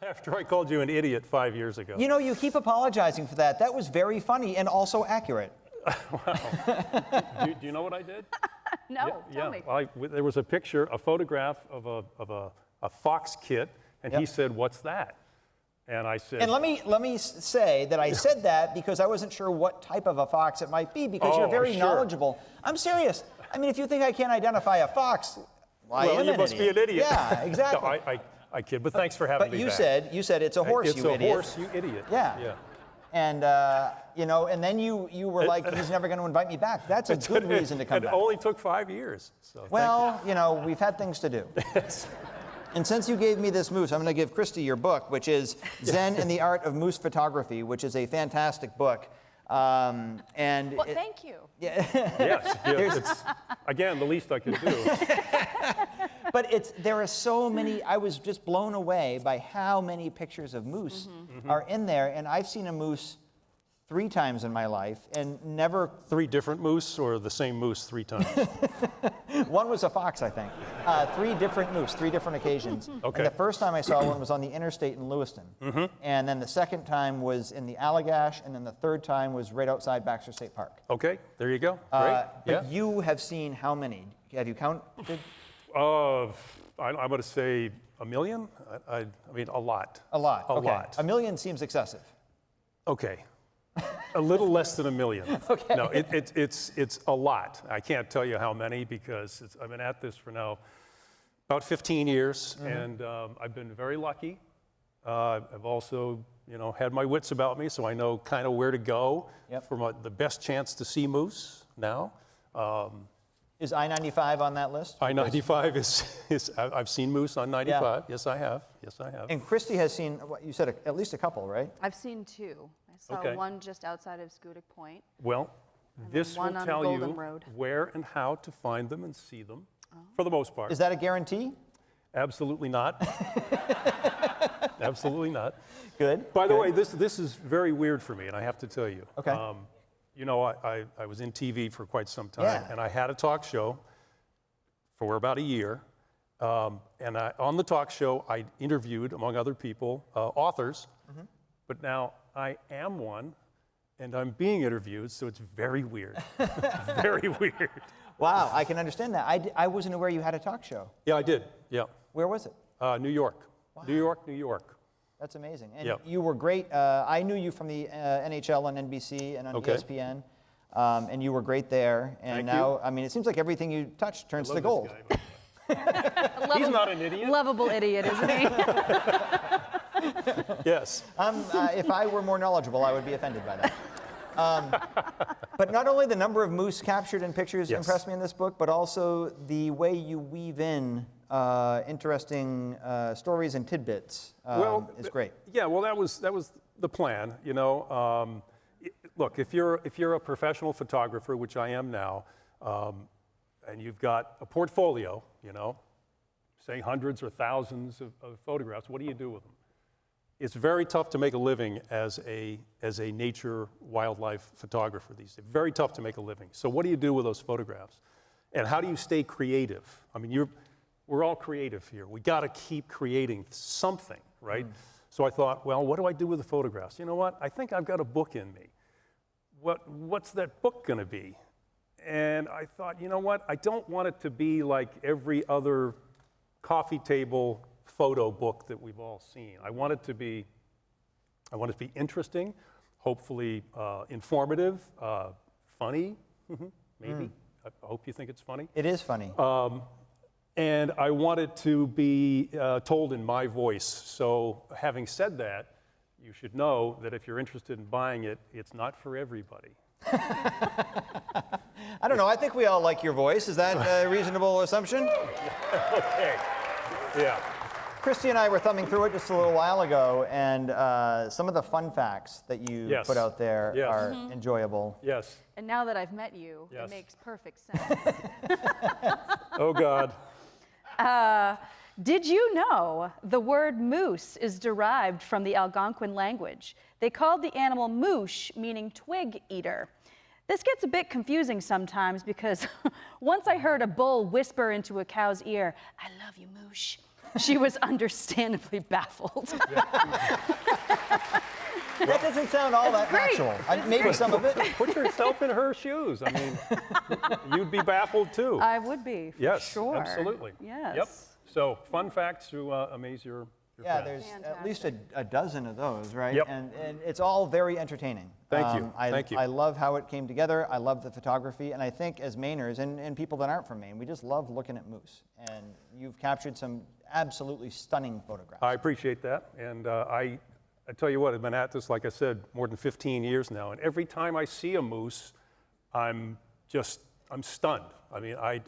After I called you an idiot 5 years ago. You know, you keep apologizing for that. That was very funny and also accurate. Wow. Do you know what I did? No, tell me. Well, there was a picture, a photograph of a fox kit, and he said, "What's that?" And I said... And let me say that I said that because I wasn't sure what type of a fox it might be, because you're very knowledgeable. I'm serious. I mean, if you think I can't identify a fox, well, I am you an must idiot. be an idiot. Yeah, exactly. No, I kid, but thanks for having me back. But you said it's a horse, you idiot. It's a horse, you idiot. Yeah. And, you know, and then you were like, he's never going to invite me back. That's a good reason to come back. It only took 5 years. So well, you know, we've had things to do. Yes. And since you gave me this moose, I'm going to give Christy your book, which is Zen and the Art of Moose Photography, which is a fantastic book. Well, thank you. Yeah. Yes. It's, again, the least I can do. But there are so many. I was just blown away by how many pictures of moose are in there. And I've seen a moose 3 times in my life and never... 3 different moose or the same moose 3 times? One was a fox, I think. 3 different moose, 3 different occasions. Okay. And the first time I saw one was on the interstate in Lewiston. And then the second time was in the Allagash, and then the third time was right outside Baxter State Park. Okay, there you go. Great. But you have seen how many? Have you counted? I'm going to say 1 million. I mean, a lot. A lot. A okay. lot. 1 million seems excessive. Okay. A little less than 1 million. Okay. No, it's a lot. I can't tell you how many because I've been at this for now about 15 years, and I've been very lucky. I've also, you know, had my wits about me, so I know kind of where to go for the best chance to see moose now. Is I-95 on that list? I-95 is I've seen moose on 95. Yeah. Yes, I have. Yes, I have. And Christy has seen, what, you said at least a couple, right? I've seen 2. I saw one just outside of Schoodic Point. Well, this will tell you Road. where and how to find them and see them, for the most part. Is that a guarantee? Absolutely not. Absolutely not. Good. By the way, this is very weird for me, and I have to tell you. Okay. You know, I was in TV for quite some time, and I had a talk show for about a year. And on the talk show, I interviewed, among other people, authors. But now I am one, and I'm being interviewed, so it's very weird. Very weird. Wow, I can understand that. I wasn't aware you had a talk show. Yeah, I did. Yeah. Where was it? New York. Wow. New York. That's amazing. And you were great. I knew you from the NHL on NBC and on ESPN, and you were great there. And now, I mean, it seems like everything you touch turns to gold. He's not an idiot. Lovable idiot, isn't he? Yes. If I were more knowledgeable, I would be offended by that. But not only the number of moose captured in pictures impressed me in this book, but also the way you weave in interesting stories and tidbits is great. Yeah, well, that was the plan. You know, look, if you're a professional photographer, which I am now, and you've got a portfolio, you know, say hundreds or thousands of photographs, what do you do with them? It's very tough to make a living as a nature wildlife photographer these days. Very tough to make a living. So what do you do with those photographs? And how do you stay creative? I mean, we're all creative here. We got to keep creating something, right? So I thought, well, what do I do with the photographs? You know what? I think I've got a book in me. What's that book going to be? And I thought, you know what? I don't want it to be like every other coffee table photo book that we've all seen. I want it to be interesting, hopefully informative, funny, maybe. I hope you think it's funny. It is funny. And I want it to be told in my voice. So having said that, you should know that if you're interested in buying it, it's not for everybody. I don't know. I think we all like your voice. Is that a reasonable assumption? Okay. Yeah. Christy and I were thumbing through it just a little while ago, and some of the fun facts that you put out there are enjoyable. Yes. And now that I've met you, it makes perfect sense. Oh, God. Did you know the word moose is derived from the Algonquin language? They called the animal moosh, meaning twig eater. This gets a bit confusing sometimes because once I heard a bull whisper into a cow's ear, "I love you, moosh." She was understandably baffled. That doesn't sound all that great. natural. Maybe some of it. Put yourself in her shoes. I mean, you'd be baffled too. I would be, for Yes, sure. absolutely. Yes. Yep. So fun facts to amaze your Yeah, friends. there's at least a dozen of those, right? Yep. And it's all very entertaining. Thank you. Thank you. I love how it came together. I love the photography. And I think as Mainers and people that aren't from Maine, we just love looking at moose. And you've captured some absolutely stunning photographs. I appreciate that. And I tell you what, I've been at this, like I said, more than 15 years now. And every time I see a moose, I'm stunned. I mean, I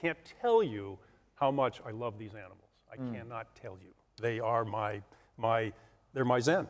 can't tell you how much I love these animals. I cannot tell you. They are they're my zen.